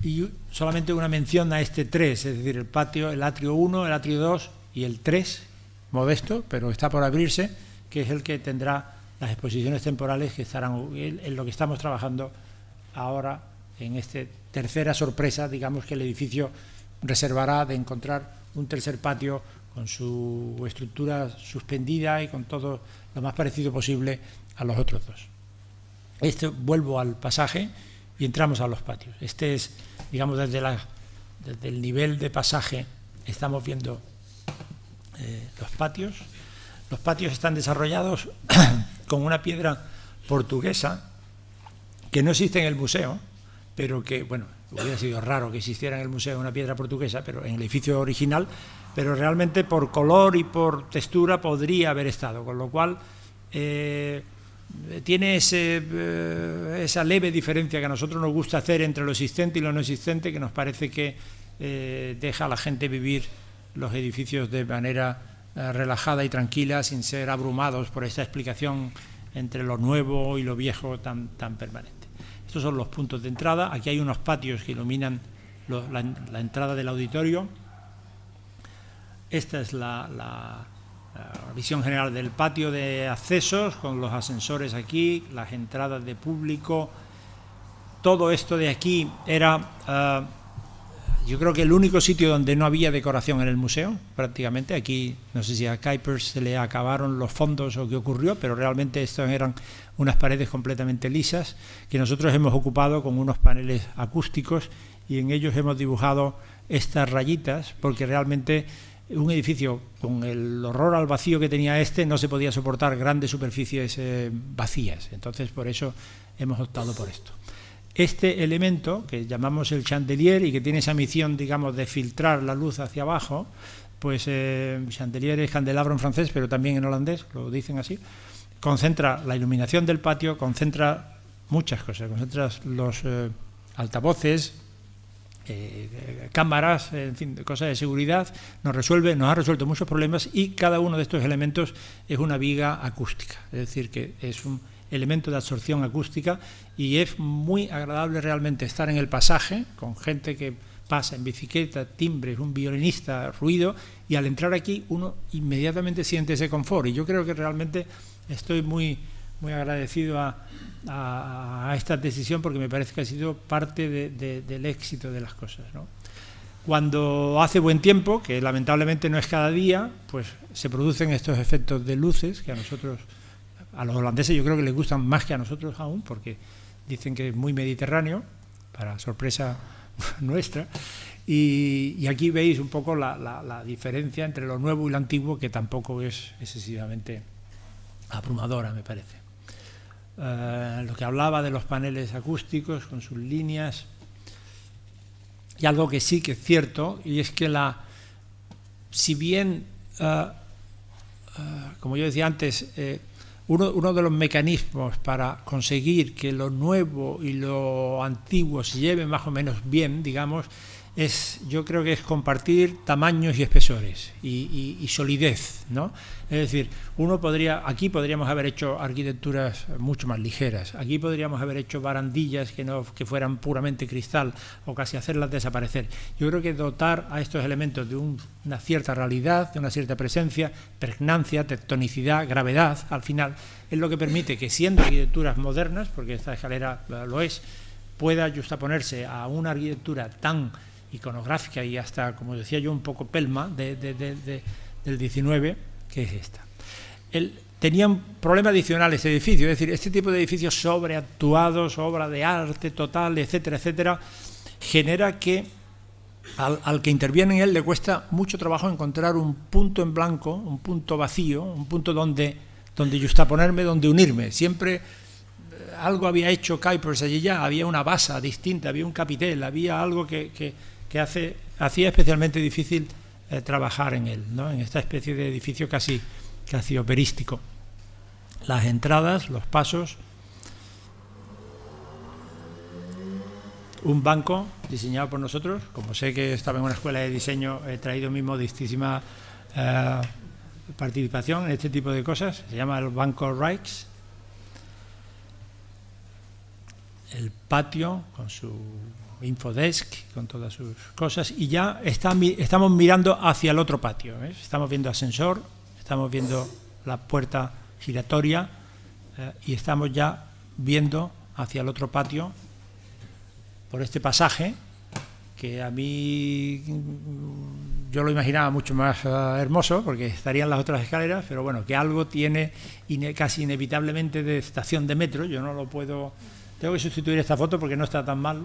Y solamente una mención a este 3, es decir, el patio, el atrio 1, el atrio 2 y el 3, modesto, pero está por abrirse, que es el que tendrá las exposiciones temporales que estarán en lo que estamos trabajando ahora, en esta tercera sorpresa, digamos, que el edificio reservará, de encontrar un tercer patio con su estructura suspendida y con todo lo más parecido posible a los otros dos. Vuelvo al pasaje y entramos a los patios. Este es, digamos, desde el nivel de pasaje estamos viendo los patios. Los patios están desarrollados con una piedra portuguesa que no existe en el museo, pero que, bueno, hubiera sido raro que existiera en el museo una piedra portuguesa, pero en el edificio original, pero realmente por color y por textura podría haber estado, con lo cual tiene esa leve diferencia que a nosotros nos gusta hacer entre lo existente y lo no existente, que nos parece que deja a la gente vivir los edificios de manera relajada y tranquila, sin ser abrumados por esta explicación entre lo nuevo y lo viejo tan permanente. Estos son los puntos de entrada. Aquí hay unos patios que iluminan la entrada del auditorio. Esta es la visión general del patio de accesos, con los ascensores aquí, las entradas de público. Todo esto de aquí era, yo creo que el único sitio donde no había decoración en el museo, prácticamente. Aquí, no sé si a Kuipers se le acabaron los fondos o qué ocurrió, pero realmente estas eran unas paredes completamente lisas que nosotros hemos ocupado con unos paneles acústicos, y en ellos hemos dibujado estas rayitas, porque realmente un edificio con el horror al vacío que tenía no se podía soportar grandes superficies vacías. Entonces, por eso hemos optado por esto. Este elemento, que llamamos el chandelier y que tiene esa misión, digamos, de filtrar la luz hacia abajo, pues chandelier es candelabro en francés, pero también en holandés, lo dicen así, concentra la iluminación del patio, concentra muchas cosas, concentra los altavoces, cámaras, en fin, cosas de seguridad, nos ha resuelto muchos problemas, y cada uno de estos elementos es una viga acústica, es decir, que es un elemento de absorción acústica, y es muy agradable realmente estar en el pasaje con gente que pasa en bicicleta, timbres, un violinista, ruido, y al entrar aquí uno inmediatamente siente ese confort, y yo creo que realmente estoy muy agradecido a esta decisión, porque me parece que ha sido parte del éxito de las cosas, ¿no? Cuando hace buen tiempo, que lamentablemente no es cada día, pues se producen estos efectos de luces que a los holandeses yo creo que les gustan más que a nosotros aún, porque dicen que es muy mediterráneo, para sorpresa nuestra, y aquí veis un poco la diferencia entre lo nuevo y lo antiguo, que tampoco es excesivamente abrumadora, me parece. Lo que hablaba de los paneles acústicos con sus líneas, y algo que sí que es cierto, y es que si bien, como yo decía antes, uno de los mecanismos para conseguir que lo nuevo y lo antiguo se lleven más o menos bien, digamos, yo creo que es compartir tamaños y espesores y solidez, ¿no? Es decir, aquí podríamos haber hecho arquitecturas mucho más ligeras, aquí podríamos haber hecho barandillas que fueran puramente cristal, o casi hacerlas desaparecer. Yo creo que dotar a estos elementos de una cierta realidad, de una cierta presencia, pregnancia, tectonicidad, gravedad, al final, es lo que permite que, siendo arquitecturas modernas, porque esta escalera lo es, pueda justaponerse a una arquitectura tan iconográfica y hasta, como decía yo, un poco pelma del 19, que es esta. Tenía un problema adicional este edificio, es decir, este tipo de edificios sobreactuados, obra de arte total, etcétera, etcétera, genera que al que interviene en él le cuesta mucho trabajo encontrar un punto en blanco, un punto vacío, un punto donde justaponerme, donde unirme. Siempre algo había hecho Kuipers allí, ya había una base distinta, había un capitel, había algo que hacía especialmente difícil trabajar en él, ¿no? En esta especie de edificio casi operístico. Las entradas, los pasos, un banco diseñado por nosotros. Como sé que estaba en una escuela de diseño, he traído mi modestísima participación en este tipo de cosas. Se llama el Banco Rijks. El patio con su infodesk, con todas sus cosas, y ya estamos mirando hacia el otro patio, ¿ves? Estamos viendo ascensor, estamos viendo la puerta giratoria y estamos ya viendo hacia el otro patio por este pasaje que a mí yo lo imaginaba mucho más hermoso porque estarían las otras escaleras, pero bueno, que algo tiene casi inevitablemente de estación de metro. Yo no lo puedo, tengo que sustituir esta foto porque no está tan mal.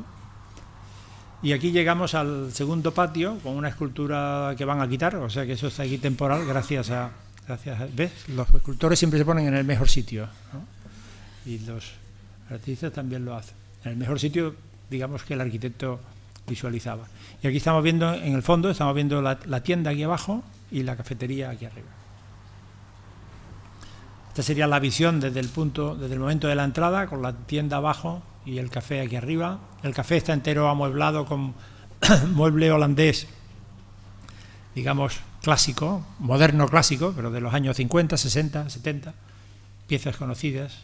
Y aquí llegamos al segundo patio con una escultura que van a quitar, o sea que eso está aquí temporal gracias a ¿ves? Los escultores siempre se ponen en el mejor sitio, ¿no? Y los artistas también lo hacen. En el mejor sitio, digamos, que el arquitecto visualizaba. Y aquí estamos viendo, en el fondo, estamos viendo la tienda aquí abajo y la cafetería aquí arriba. Esta sería la visión desde el momento de la entrada, con la tienda abajo y el café aquí arriba. El café está entero amueblado con mueble holandés, digamos, clásico, moderno clásico, pero de los años 50, 60, 70, piezas conocidas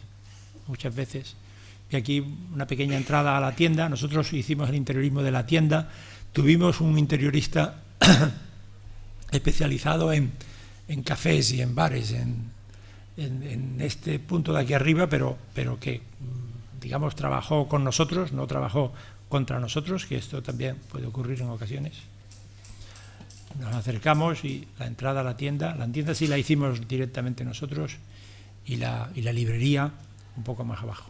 muchas veces. Y aquí una pequeña entrada a la tienda. Nosotros hicimos el interiorismo de la tienda, tuvimos un interiorista especializado en cafés y en bares, en este punto de aquí arriba, pero que, digamos, trabajó con nosotros, no trabajó contra nosotros, que esto también puede ocurrir en ocasiones. Nos acercamos y la entrada a la tienda sí la hicimos directamente nosotros, y la librería un poco más abajo.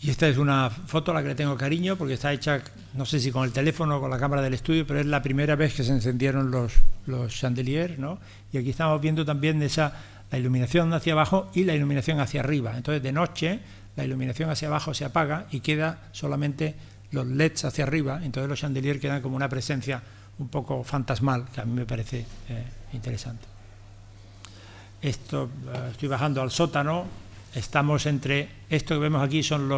Y esta es una foto a la que le tengo cariño porque está hecha, no sé si con el teléfono o con la cámara del estudio, pero es la primera vez que se encendieron los chandeliers, ¿no? Y aquí estamos viendo también la iluminación hacia abajo y la iluminación hacia arriba. Entonces, de noche, la iluminación hacia abajo se apaga y queda solamente los LEDs hacia arriba. Entonces, los chandeliers quedan como una presencia un poco fantasmal, que a mí me parece interesante. Estoy bajando al sótano. Estamos entre, esto que vemos aquí son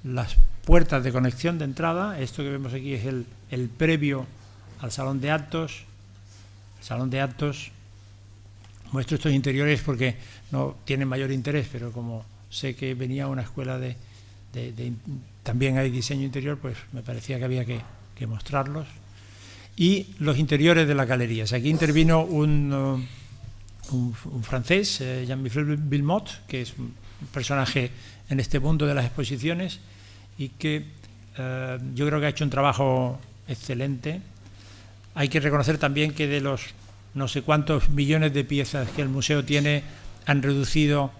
las puertas de conexión de entrada. Esto que vemos aquí es el previo al salón de actos. El salón de actos. Muestro estos interiores porque no tienen mayor interés, pero como sé que venía una escuela también hay diseño interior, pues me parecía que había que mostrarlos. Y los interiores de las galerías. Aquí intervino un francés, Jean-Michel Wilmot, que es un personaje en este mundo de las exposiciones y que yo creo que ha hecho un trabajo excelente. Hay que reconocer también que de los no sé cuántos millones de piezas que el museo tiene, han reducido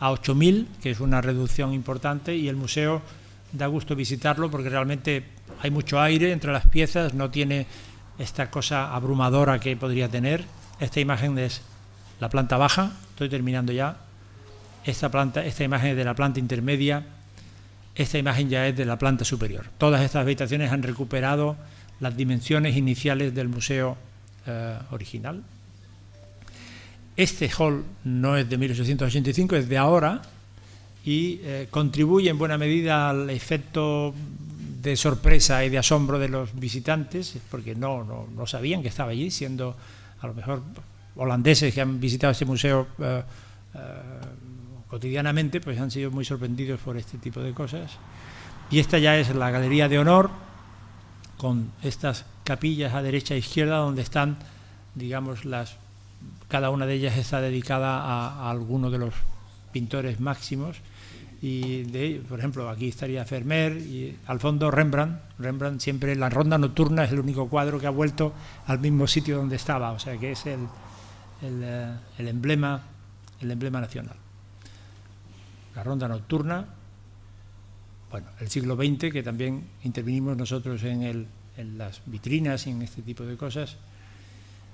a 8.000, que es una reducción importante, y el museo da gusto visitarlo porque realmente hay mucho aire entre las piezas, no tiene esta cosa abrumadora que podría tener. Esta imagen es la planta baja, estoy terminando ya. Esta imagen es de la planta intermedia, esta imagen ya es de la planta superior. Todas estas habitaciones han recuperado las dimensiones iniciales del museo original. Este hall no es de 1885, es de ahora y contribuye en buena medida al efecto de sorpresa y de asombro de los visitantes, porque no sabían que estaba allí, siendo a lo mejor holandeses que han visitado este museo cotidianamente, pues han sido muy sorprendidos por este tipo de cosas. Y esta ya es la galería de honor, con estas capillas a derecha e izquierda donde están, digamos, cada una de ellas está dedicada a alguno de los pintores máximos. por ejemplo, aquí estaría Vermeer y al fondo Rembrandt. Rembrandt siempre, la ronda nocturna es el único cuadro que ha vuelto al mismo sitio donde estaba, o sea que es el emblema nacional. La ronda nocturna, bueno, el siglo XX, que también intervinimos nosotros en las vitrinas y en este tipo de cosas,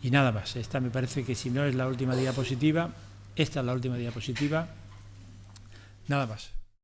y nada más. Esta me parece que si no es la última diapositiva, esta es la última diapositiva, nada más.